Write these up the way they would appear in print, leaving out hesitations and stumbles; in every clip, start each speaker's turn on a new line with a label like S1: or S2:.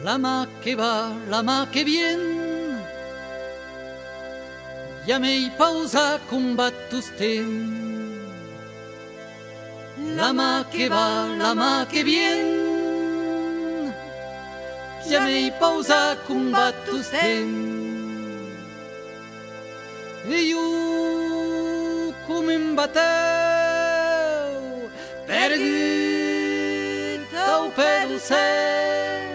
S1: la mà que va, la mà que vient, ja m'hai pausa combat tostem. La mà que va, la mà que vient, ja m'hai pausa combat tostem. E io come em bateu, perdut au peu do cel,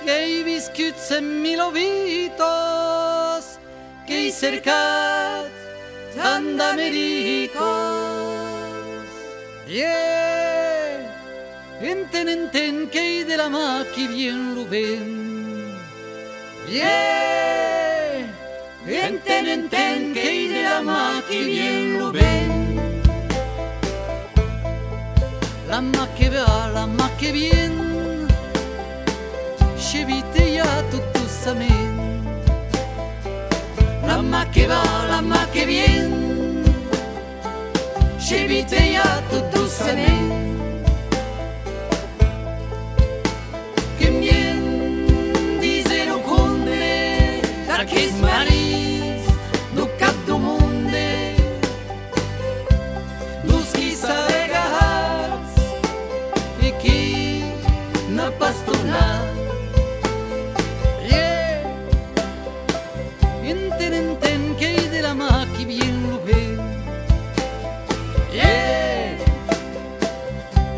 S1: que he viscut cent mil ovitos, que he cercat tant d'americos. Yeah, enten que he de la mà que vient lo vent. Yeah, enten que he de la mà que vient lo vent. La mà que va, la mà que vient, scevite ja tot dossament. La mà que va, la mà que vient, scevite ja tot dossament. Que mien dice no conde, d'aquest marit, no cap do monde, dus qui s'ha regat e qui n'ha pas tornat. Enten que he de la mà que vient lo vent. Yeah,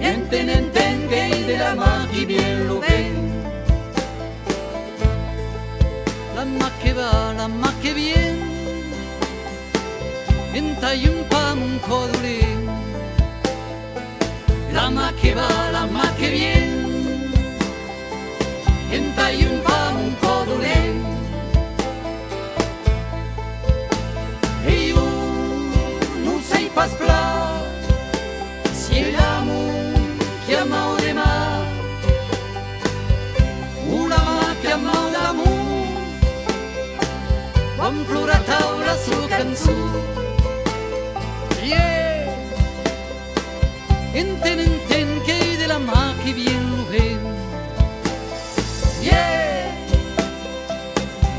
S1: enten que he de la mà que vient lo vent. La mà que va, la mà que vient, entai un pam un codolent. La mà que va, la mà que vient, entai un pam un codolent. Pas pla, si è l'amor che ama de mà, una mà che ama l'amor, quan plora taula su cançó. Yeah, enten que he de la mà que vient lo vent. Yeah,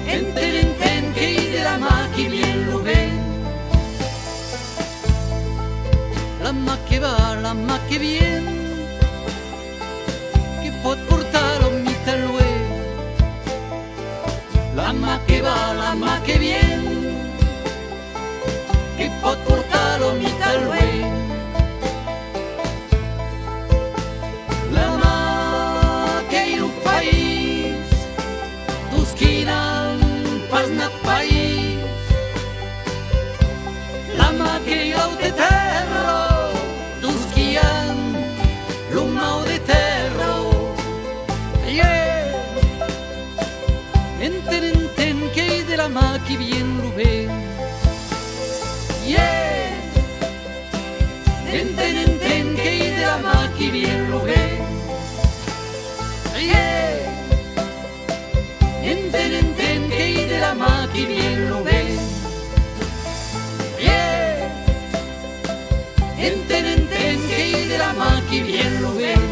S1: enten que he de la mà que vient lo vent. La mà que va, la mà que vient, que pot portar un mit a l'oest. La mà que va, la mà que vient, que pot portar un mit a l'oest. La mà que hi ha un país, dus qui n'han pas anat país. La mà que hi ha de terra, l'umau de terra. Yeah, enten que he de la mà que vient lo vent. Yeah, enten que he de la mà que vient lo vent. Yeah, enten que he de la mà que vient lo vent. Yeah, enten que he de la mà que vient lo vent.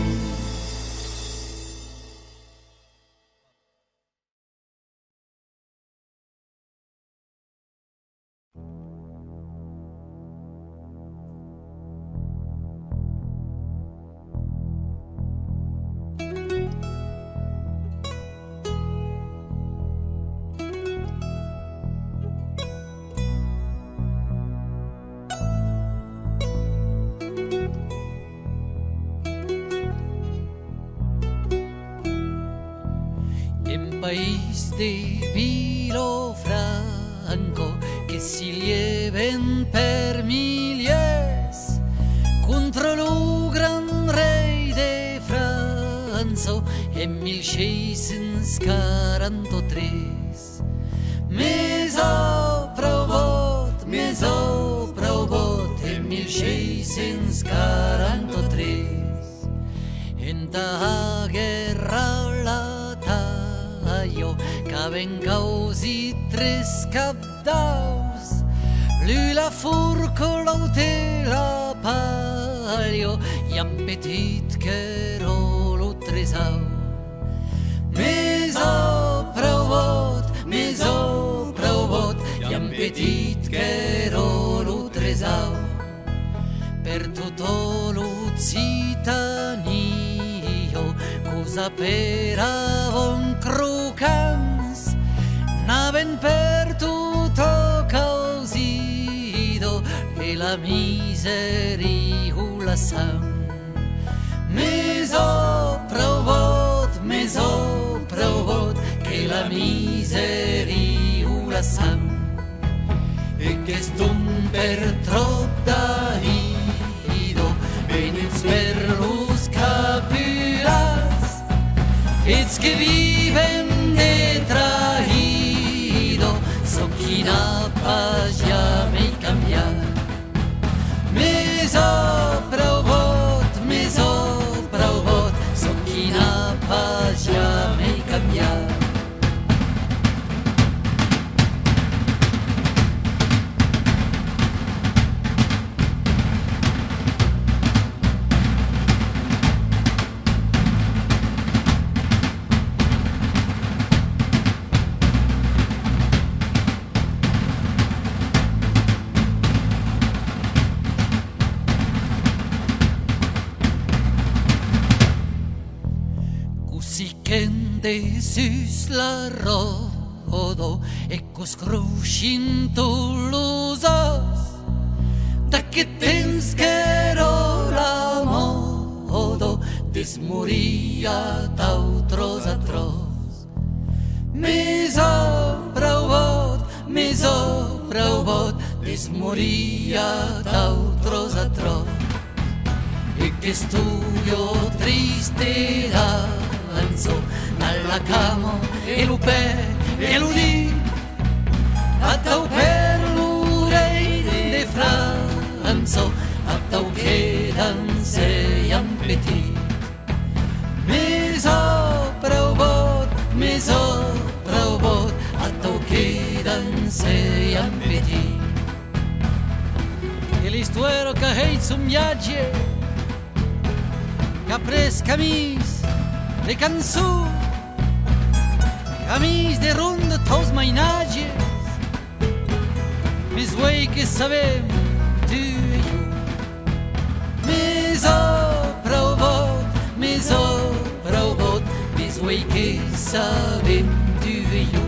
S1: País de Vilafranco, que si lleven per milies contra lo gran rei de França en 1643. Més ha provat en 1643. En ta guerra qu'aven causi tres cabdaus, lui la furco l'aute la palio, i un petit querol o tresau. mes o provot, iam petit ch'ero lo tresau, per tutto lo citanio, cosa peravon crocans, naven per tutto causido, che la miseriula san. Mes o provot, che la miseriula san, e che stum per trop dahido, venits per los capulars, ets que viven de trahido, so quina pas ja m'he canviat. Mes o provot, so quina pas ja m'he canviat. De sus la rodo, ecos cruscinto los os, da che temps ch'ero la modo, desmoria d'autros atros. Mes o provot, desmoria d'autros atros, e che studio triste danzo, nalla camo e l'upè e l'udì, attau per l'urei de franzo, attau che danseiam petit. Mes o provot, attau che danseiam petit. E l'istuero che heit zum viatge, che ha pres camis de cançó, camis de ronda taus mainatges, mes uei que sabem tu e jo. Mes o provot, mes uei que sabem tu e jo.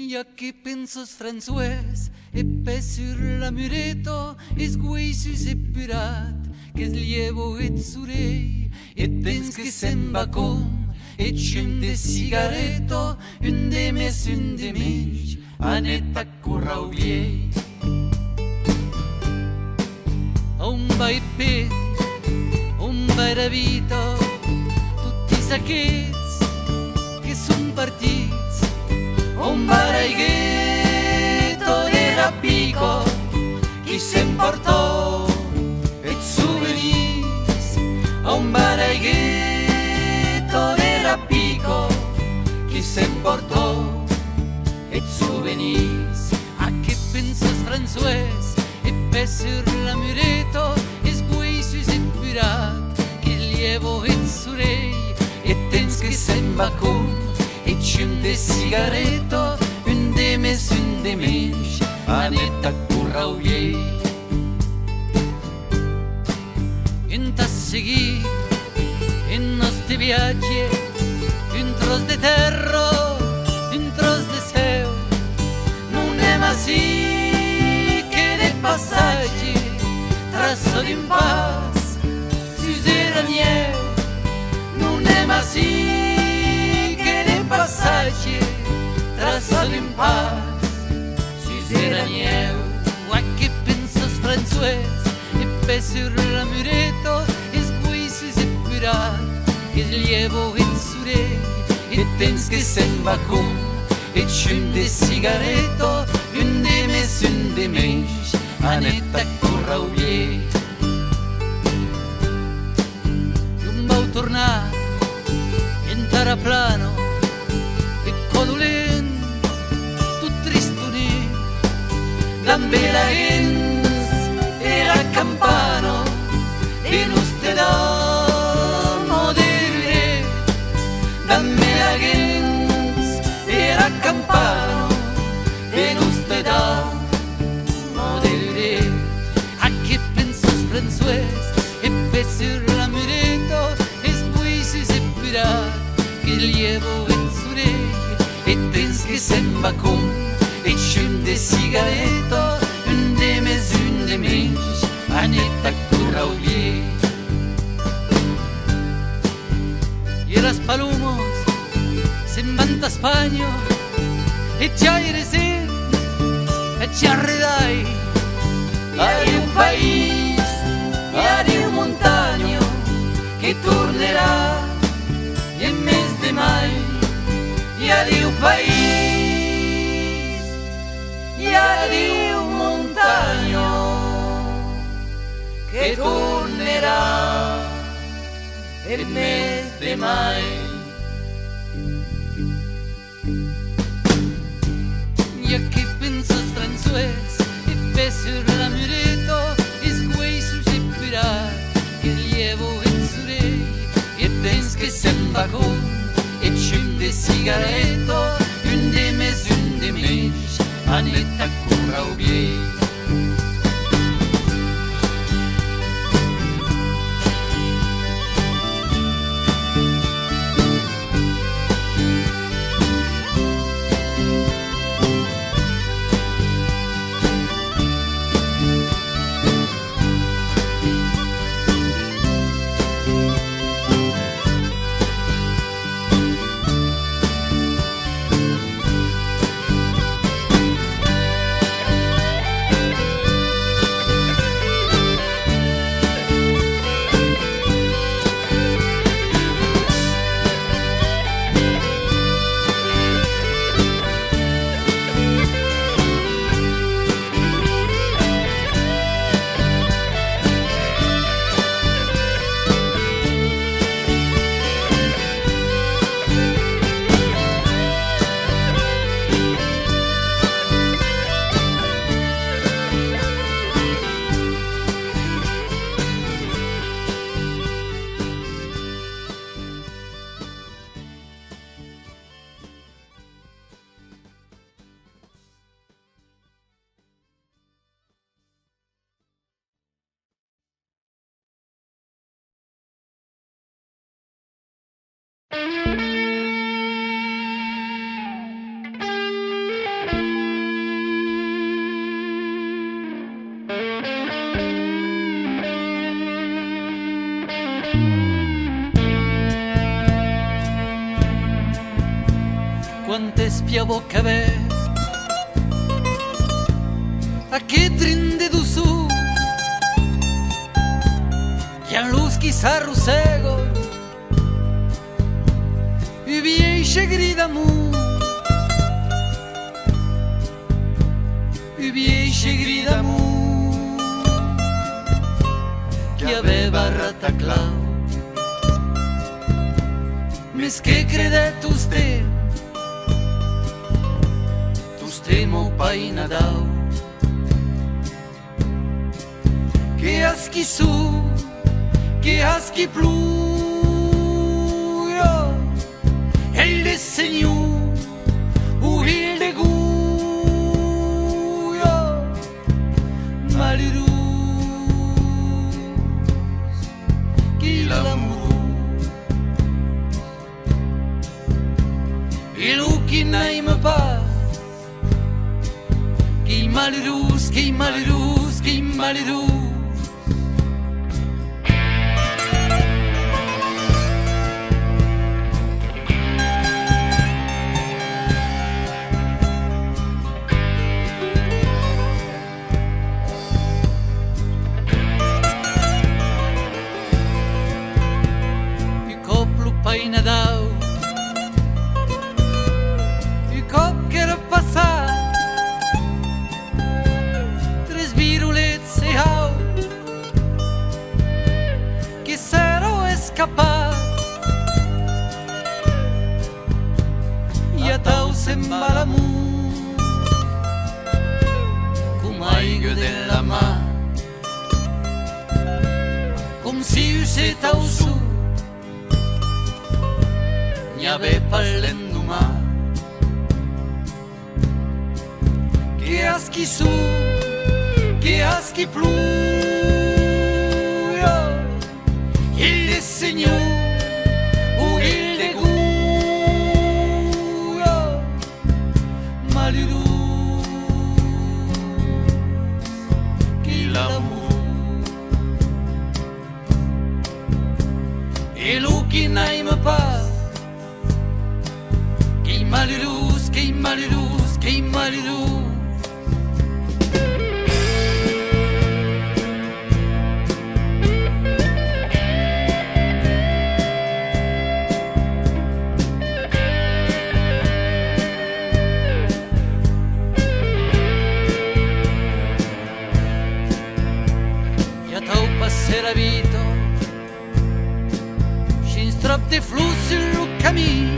S1: Ja que pensos François e pe sur la mureto es guisus e purat que es lievo et surei e pens que se'n va com et chum de cigaretto un de mes un de menys aneta corrau viei un vai pet un vai rabito tutti aquests que son partits un baraigueto de rapico qui s'emportò et souvenirs a un baraigueto de rapico qui s'emportò et souvenirs. A che pensas François e pe sur la mureto es guisus e purat che lievo et surei e tens che sembra con e c'un de cigaretto un de mes anetta currauiei in tasseghi in nostri viaggi un tros de terra un tros de seu non è ma sì che dei passaggi trasso di un pas susera nieu non è ma sì che dei passaggi trasso di un pas susera nieu wa che pensas franzues e pe sur la muretto e sguisus e pirat e lievo e surei e tens che sembra con e c'un de cigaretto un de mes anetta currauiei un bau tornar in taraplano e codulin tu tristunin dambe la gens e la campano e nuste damo de re dambe la gens e la campano e nuste damo de re a che pensas franzues e pe sur la muretto e sguisus e pirat che lievo e surei e tens che sembra con e c'un de cigaretto un de mes anetta currauiei y las palumos sembran ta Spagno e già iresin e ci arredai hai un país hai un montagno che tornerà il mes de mai hai un país hai un montagno che tornerà il mes de mai y a che pensas franzues e pe sur la muretto e sguisus e pirat che lievo e surei e tens che sembra con e c'un de cigaretto un de mes anetta currauiei quante spiavo che ve a che trinde du su che a luz chi s'arrossego e viesce grida mu e viesce grida mu che aveva rataclau mes che credetto ste temo pai nadau che aschi su che aschi plu Senhor, o rio de Guia, malheureux, qu'il amoureux, et l'eau qui n'aime pas, qu'il malheureux, qu'il malheureux, qu'il malheureux. Nadal, o copo que era passar, 3 viruletes e rau, que serão escapar, e a tal se embalamu, com a aiga della mar, como se o se tau su. Ave parlando ma che aschi su che aschi pluio il Signore o il de Guia malheureux che l'amour et l'eau qui n'aime pas. Malheureux, que malheureux, que malheureux. E a tau passera vita, sin strop de flusso no cammino.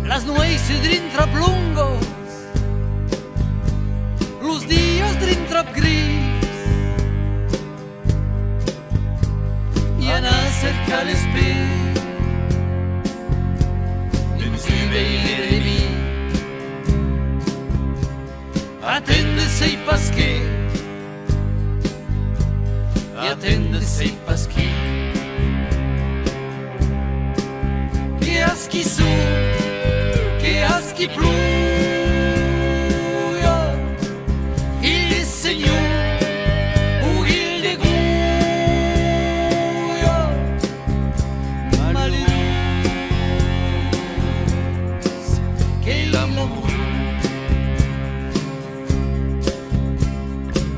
S1: Las nueces drintrap lungos, los días drintrap gris, y a acerca el espejo, de mi sube de mí, atende-se y pasque, y atende-se y pasque, que asqui su. Che aschi pluio il Signore o il de Guia malheureux che l'amour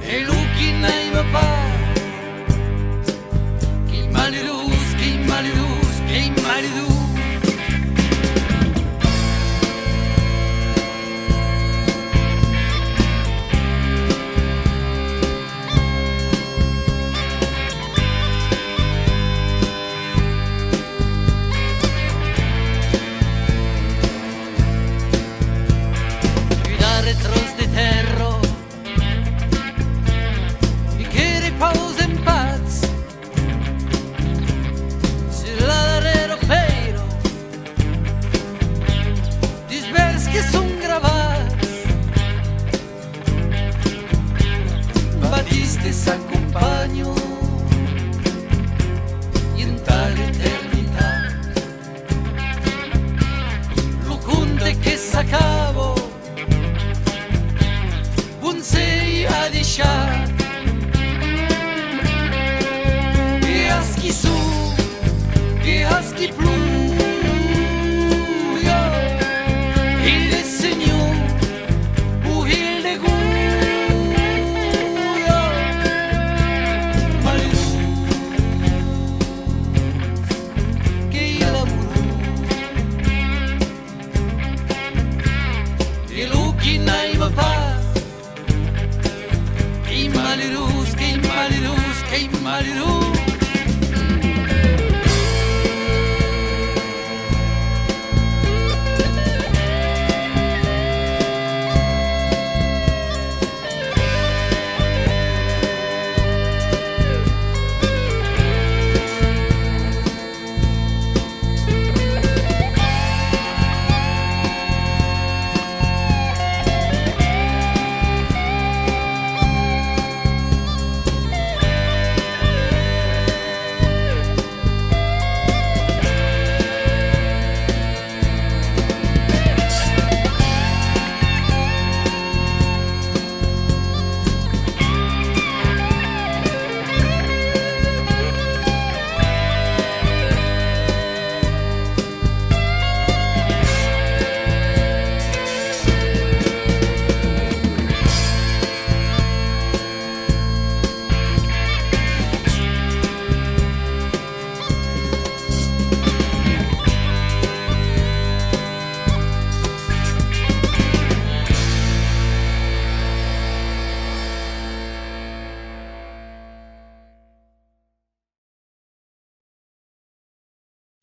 S1: et l'eau qui n'aime pas che malheureux, che malheureux, che malheureux. Retros de terro y que repausa en paz sur l'adrero peiro disvers que son grabats Batiste s'accompagno in tale eternità lo conte che s'acabo sei a deixar que aschi su que aschi pluio il Signor o il de Guia malheureux che l'amour e l'eau qui n'aime pas. Que malheureux, que malheureux, que malheureux.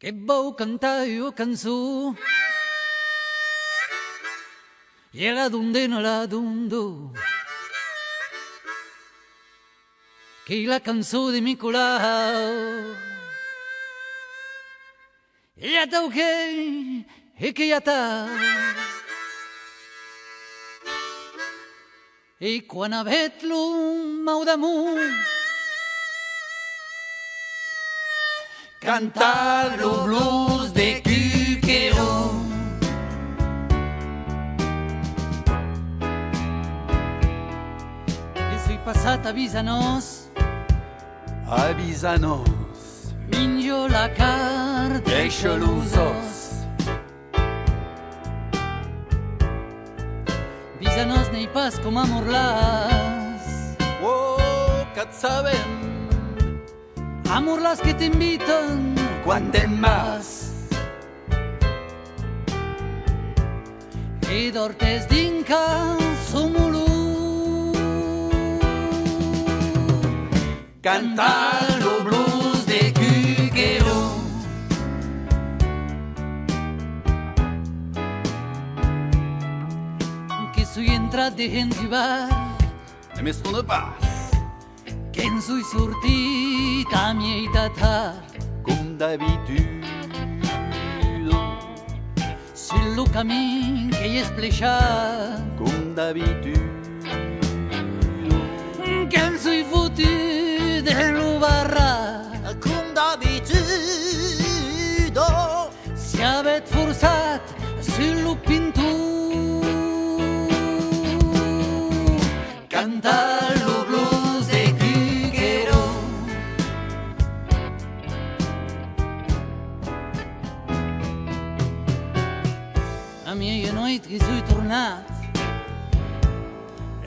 S1: che vau cantar io canzó e la dunde no la dundo che la canzó de Nicolau e ya tau che ya ta e quan avet lo mau damunt cantar lo blues de Cuquero. E sui passat a Bisanos, mingio la carn de xolusos. Bisanos n'hi pas com a Morlàs.
S2: Oh, que et saben
S1: a Morlàs que t'inviten
S2: quan te'n vas.
S1: E d'hortes d'Inca somulu
S2: Cantar lo blues de Cuquero.
S1: que sui entrat de Zanzibar
S2: E més no pas,
S1: que en sui sortit a miei tard
S2: com d'habitude.
S1: sul lo camí que hi és pleixat
S2: Com d'habitude.
S1: que en sui fotut de lo barrat
S2: Com d'habitude.
S1: si avet forçat sul lo pintur cantar lo blues de Cuquero. A miei noit che sui tornat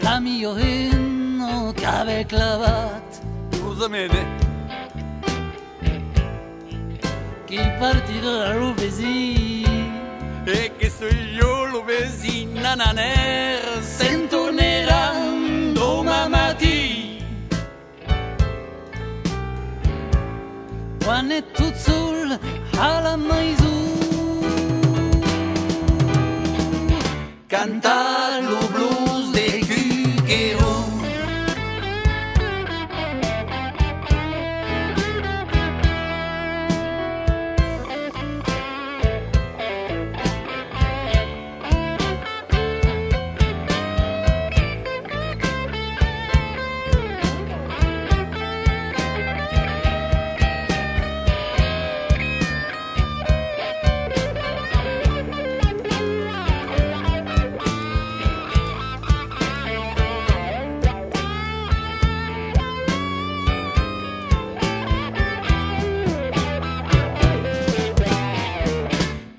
S1: la mio inno che ave clavat
S2: Scusami,
S1: che il partito da Rubesi
S2: e che sono io lo vesino naner
S1: se'n torneran
S2: domani.
S1: quan è tot sol a la maisù
S2: Cantar lo blues de Cuquero.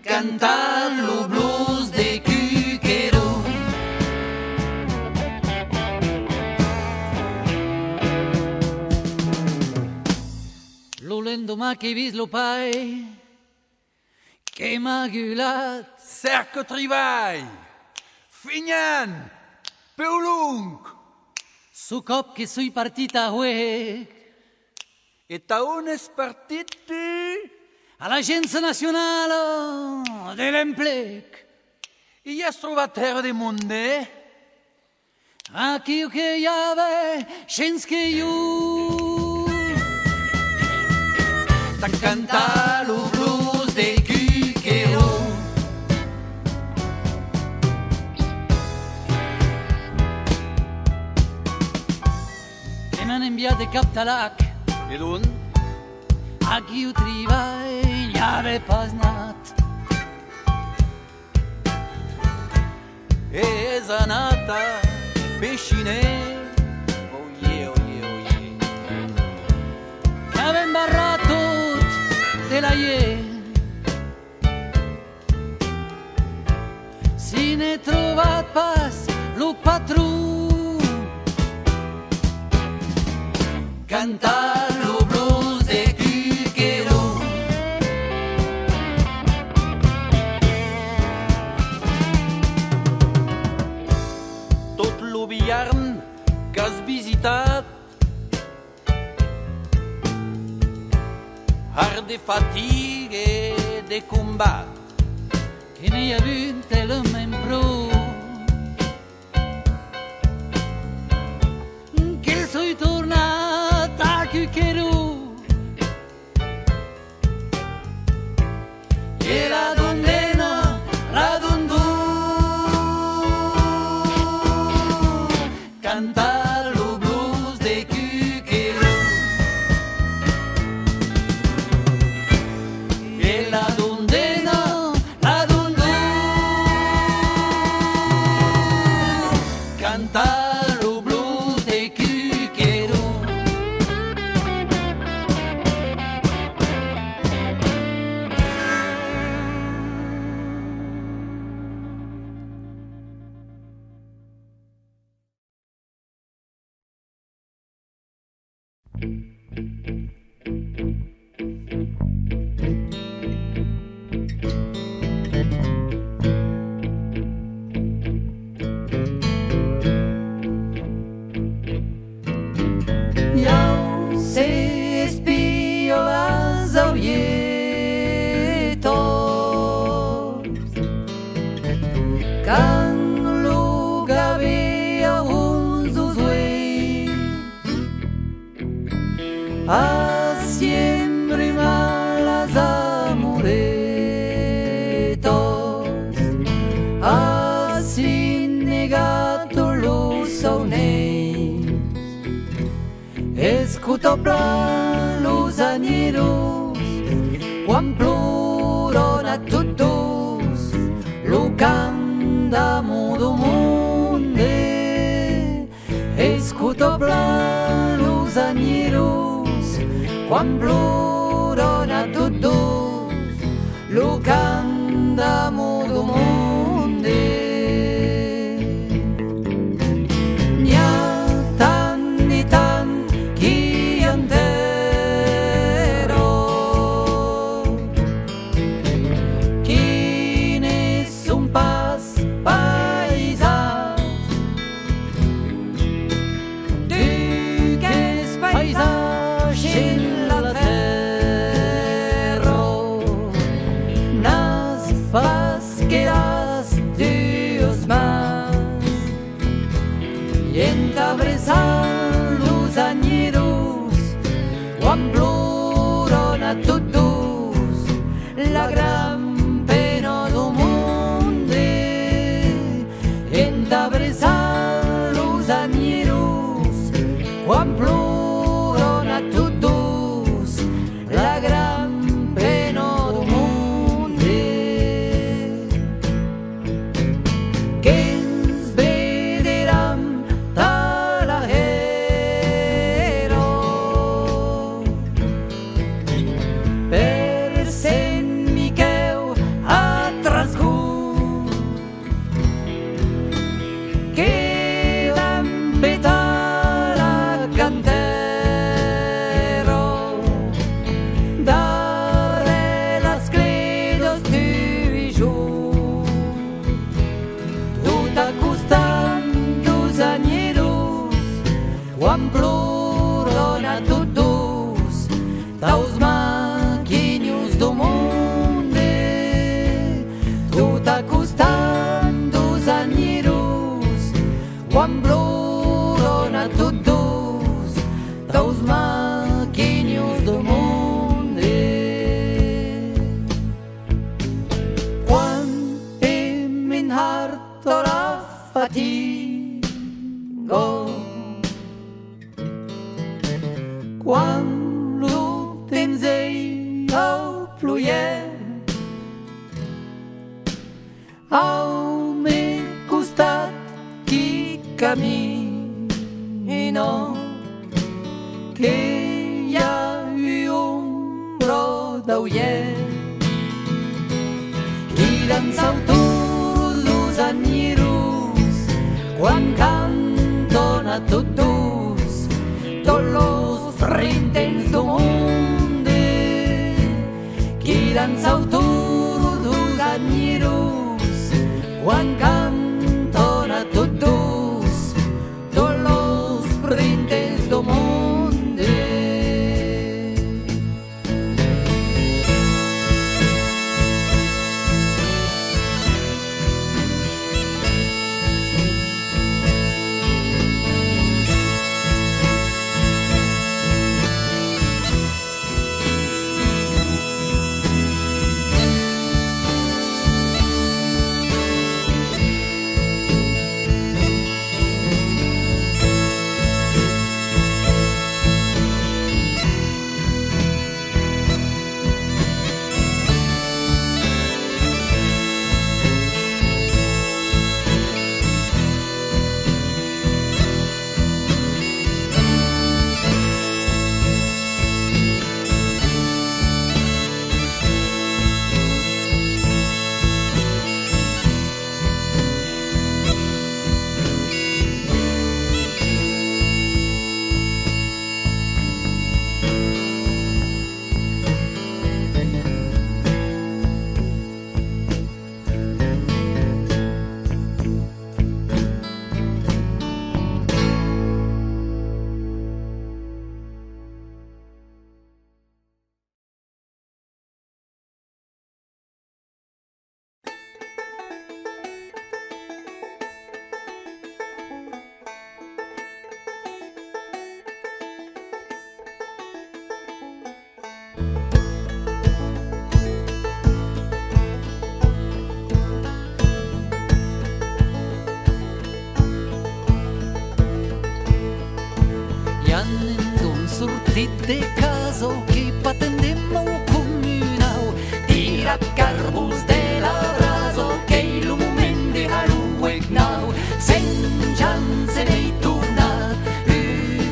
S1: cantar lo blues de Cuquero. Lo l'endemà che he vist lo pai che m'ha gulat
S2: Cercle treball, finyan, peu lung.
S1: su cop che sui partit a Huec
S2: E ta on és partit tu?
S1: all'Agenzia Nazionale dell'Emplec.
S2: I has trobat terra de monde?
S1: Aquí que hi ave, gens que io
S2: T'han cantat lo blues de Cuquero.
S1: que m'han enviat de Cap Talac.
S2: E d'on?
S1: Aquí ho treball, ja ave pas anat.
S2: És anata, peixiner. Oh yeah, oh yeah, oh yeah.
S1: Que ave embarrat tot de la llet. Si n'he trobat pas lo patró. Cantar lo blues de Cuquero.
S2: Tot lo biarn que has visitat, har des fatigues et des combats.
S1: Che ne ha vinte le main pro, che sei tornata qui che ero, e la donnina, la dondù, cantare lo blues dei cuccherò, e la donnina, la dondù, cantare lo blues dei cuccherò. Jau se spio las aulietos, can lo gavea un zuzue, a siempre malas amuletos, así negato lo sonei. Escuto plan los añeros, quan ploron a todos, lo cantamo do monde. Escuto plan los añeros, quan ploron a todos, lo cantamo do monde. Los añeros, quan ploron a todos, la gran pena do monde. Entabrezar los añeros, quan ploron a todos, la gran pena do monde. Que ens vederam per Saint Miquel a trascut, que vam petar la cantero darre las credos tu i jo, tot acostant dos añeros, quan ploron a todos, taus maquinhos do monde, tot acostant dos añeros, quan ploron a todos, taus maquinhos do monde. Quan hem inharto la fatigo, quan lo temps au pluyer, au meu costat qui camino, que hi ha un bro d'auller, i dansau tots los añeros, quan canton a todos, tots los rintens do monde, qui dansau tots los añeros, quan canton a todos, tots los rintens do monde. Gli anni non sortit de caso che patendemmo comunau tira carbus de la braso che il moment de haluec nau sen chance de tornar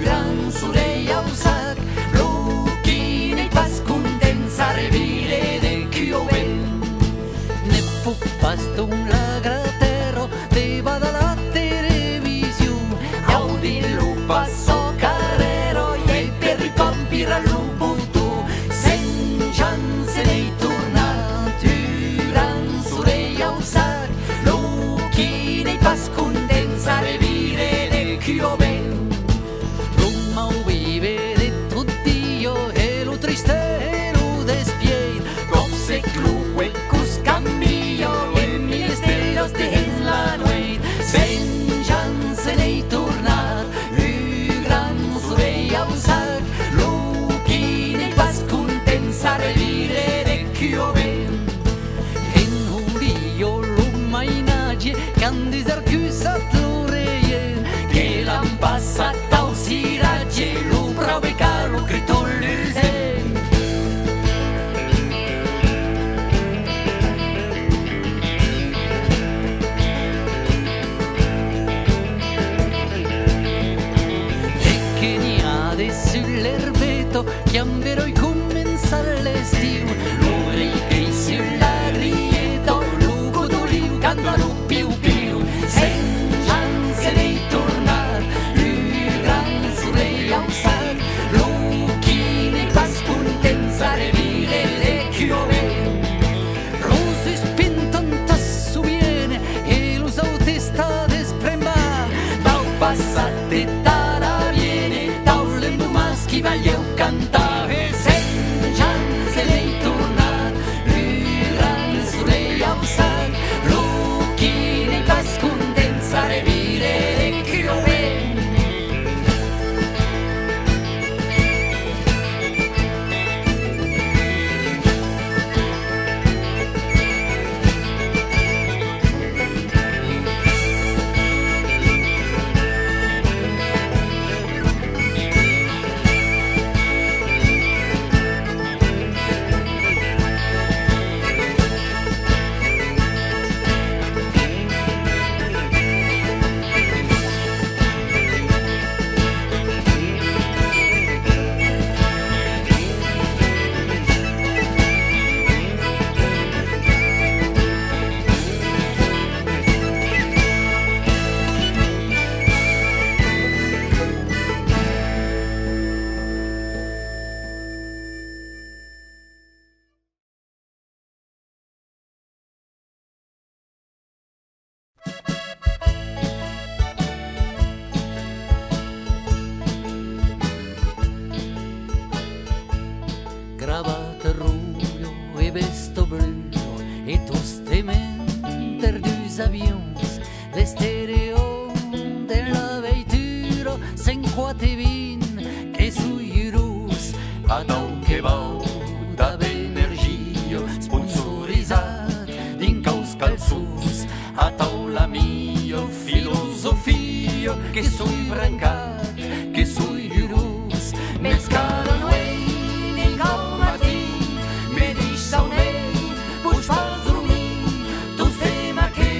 S1: gran surei au sac luchi nei pas condensare vile de chioven ne fu basta un lagratero de vada la televisione audi lo passo carrero e per ricompire all'ubutu sen chance di tornare gran surei au sac luchi nei pas condensare vile de chioven Roma vive de tutto e lo triste e lo despiei cose clue cus cambio e ministerios de en la nuit sen chance de tornar gran surei au sac luchi nei pas condensare vile de chioven en urio lo mainage can disarcusat l'oreie che l'han passat au sirage lo prove calo crito l'usen e che ni ade sull'erbeto chiamverò i commensa l'estiu lo ripei sulla grieto lo godoliu canto lo più più sen chance di tornar gran surei au sac luchi nei pas condensare vile de chioven Rosi spintantas subiene e los autestades premar dau passate tara viene dau l'endumaschi vaglieu cantare sen chance di tornar gran surei au sac luchi nei pas condensare vile de chioven Gravata rubio e vesto blu e tostement dus avions l'estereo della veitura sen quate vin che sui rus atau che vau da energia sponsorizzat din caus calzus atau la mia filosofia che sui brancat che sui rus mescala noi me dici sau nei, puși fals dormir, tu stema che,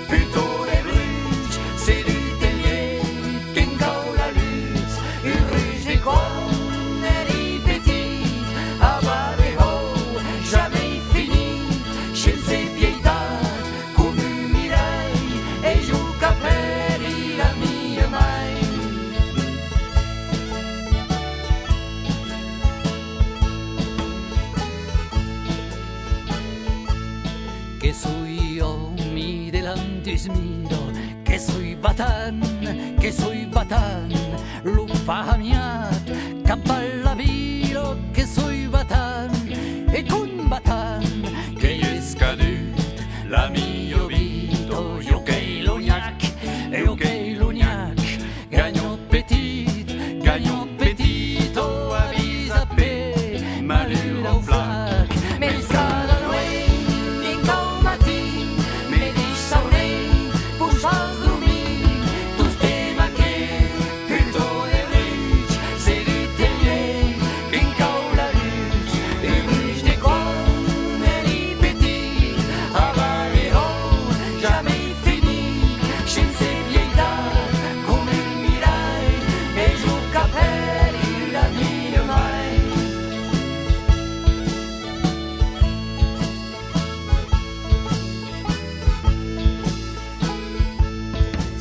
S1: pittore bruci, se dute ei, che încau la luz, il râși de quan eri petit, avare ho, jamais finit, și-l se pietat, cum un mirai, e juca per la mia mai. Que soy yo, mi delante es miro, que soy batán, lupa miat, capalla viro, que soy batán, e con batán, que es cadut, la mio vito, io che l'ognac, gagno petito, avisa pe, malu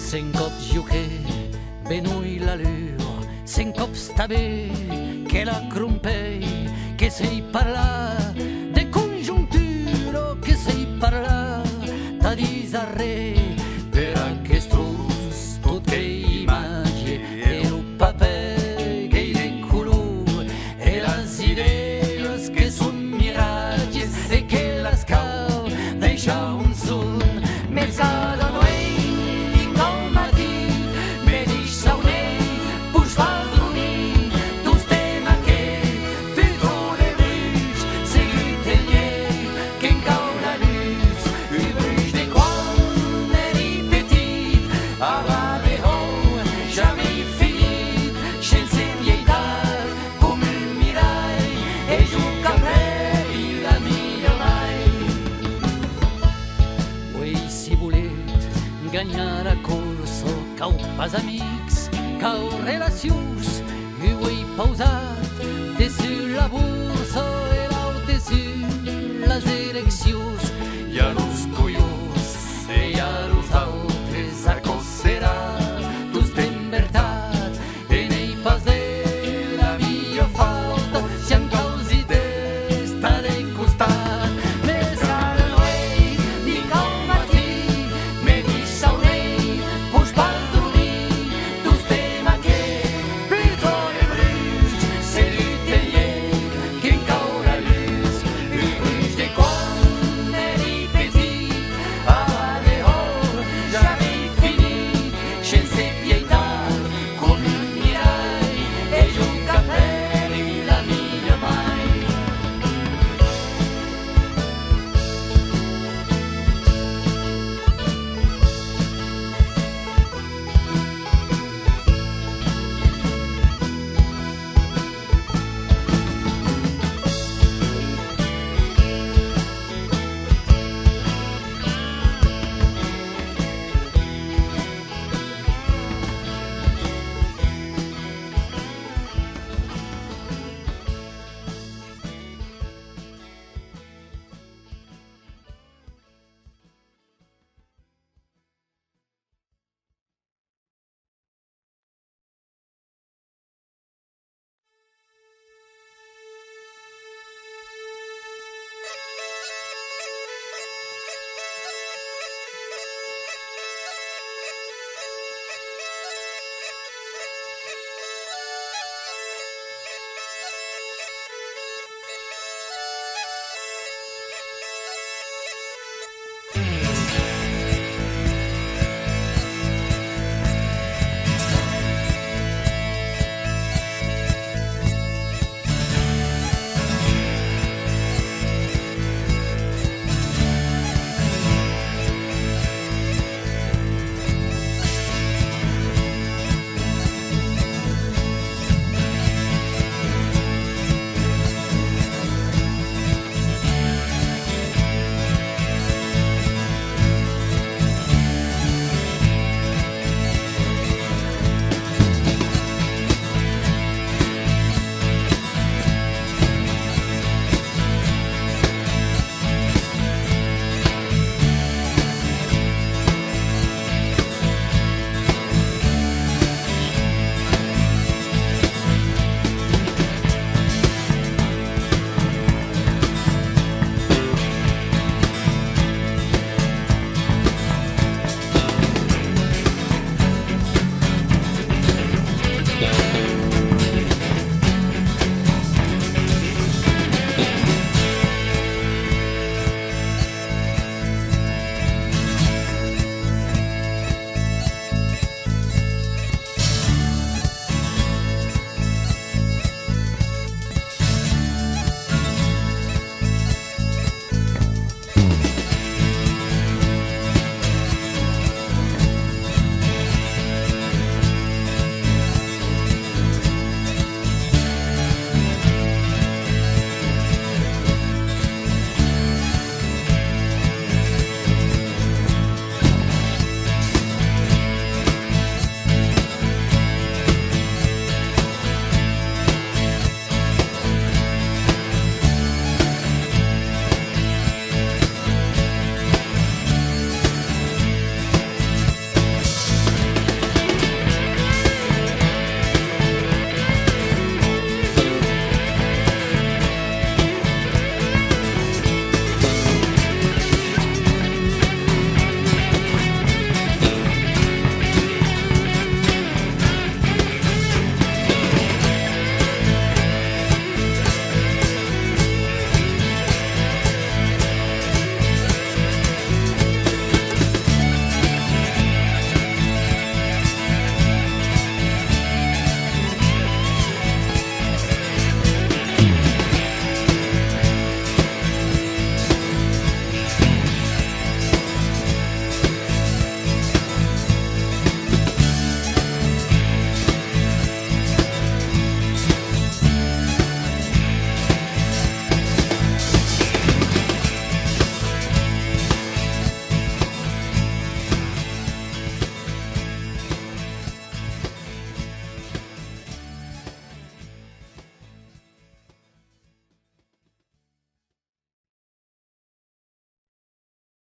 S1: 5 cops juquer, benui l'allure, 5 cops tabé, che la crumpei, che sei parlar de conjuntura, che sei parlar da disarre, per aquest trus tot que imatge, e lo paper que hi de color, e les idees que són miratges, e que les cal deixar un son, més cada noche. Gagnar la cursa, cau pas amics, cau relacions, i ho he pausat dessus la borsa i l'au dessus les eleccions. I a los collons i a los altres acosserats, tous ten veritat, i n'hi pas de la millor falta, si en caus idees està de costat. Més a la noit, dic al matí, She